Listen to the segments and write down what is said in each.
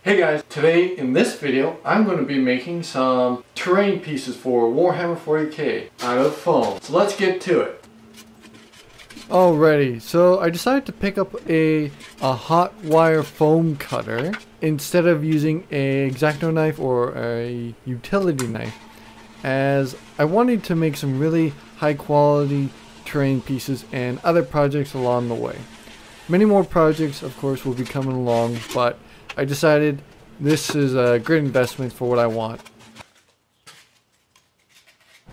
Hey guys, today in this video I'm going to be making some terrain pieces for Warhammer 40k out of foam. So let's get to it. Alrighty, so I decided to pick up a hot wire foam cutter instead of using a X-Acto knife or a utility knife, as I wanted to make some really high quality terrain pieces and other projects along the way. Many more projects of course will be coming along, but I decided this is a great investment for what I want.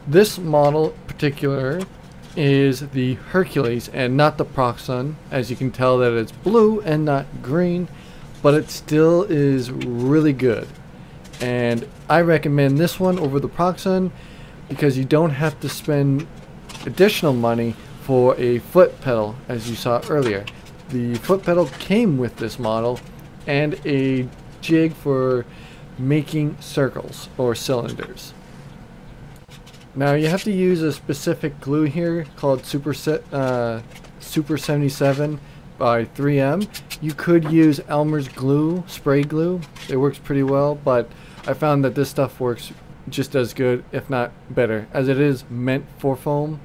This model in particular is the Hercules and not the Proxon. As you can tell that it's blue and not green, but it still is really good. And I recommend this one over the Proxon because you don't have to spend additional money for a foot pedal as you saw earlier. The foot pedal came with this model and a jig for making circles or cylinders. Now you have to use a specific glue here called Super 77 by 3M. You could use Elmer's glue, spray glue. It works pretty well, but I found that this stuff works just as good, if not better, as it is meant for foam.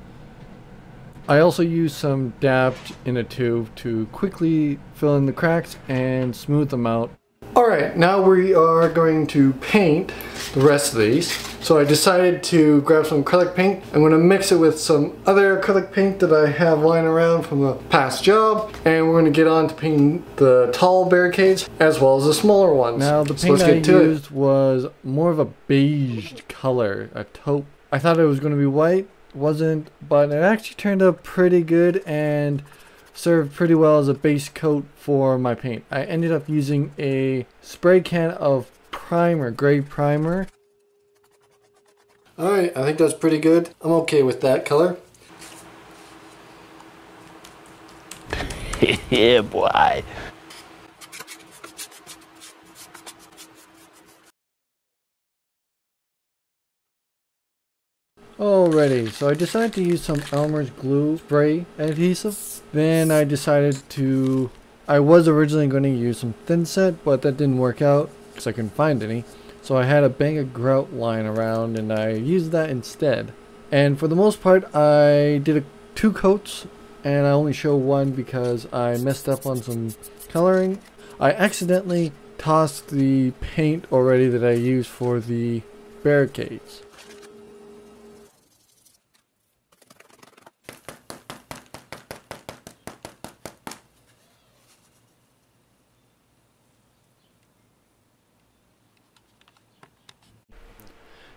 I also used some dabbed in a tube to quickly fill in the cracks and smooth them out. Alright, now we are going to paint the rest of these. So I decided to grab some acrylic paint. I'm going to mix it with some other acrylic paint that I have lying around from the past job. And we're going to get on to painting the tall barricades as well as the smaller ones. Now the paint I used was more of a beige color, a taupe. I thought it was going to be white. Wasn't, but it actually turned out pretty good and served pretty well as a base coat for my paint. I ended up using a spray can of primer, gray primer. Alright, I think that's pretty good. I'm okay with that color. Yeah, boy. Alrighty, so I decided to use some Elmer's glue spray adhesive. Then I decided to, I was originally going to use some thin set, but that didn't work out because I couldn't find any. So I had a bag of grout lying around and I used that instead. And for the most part I did two coats, and I only show one because I messed up on some coloring. I accidentally tossed the paint already that I used for the barricades.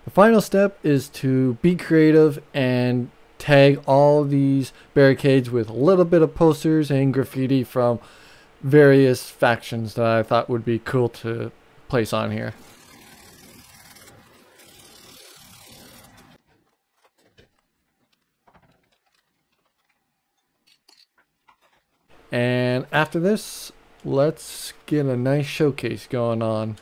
The final step is to be creative and tag all these barricades with a little bit of posters and graffiti from various factions that I thought would be cool to place on here. And after this, let's get a nice showcase going on.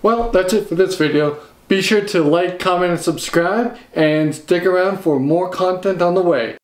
Well, that's it for this video. Be sure to like, comment, and subscribe, and stick around for more content on the way.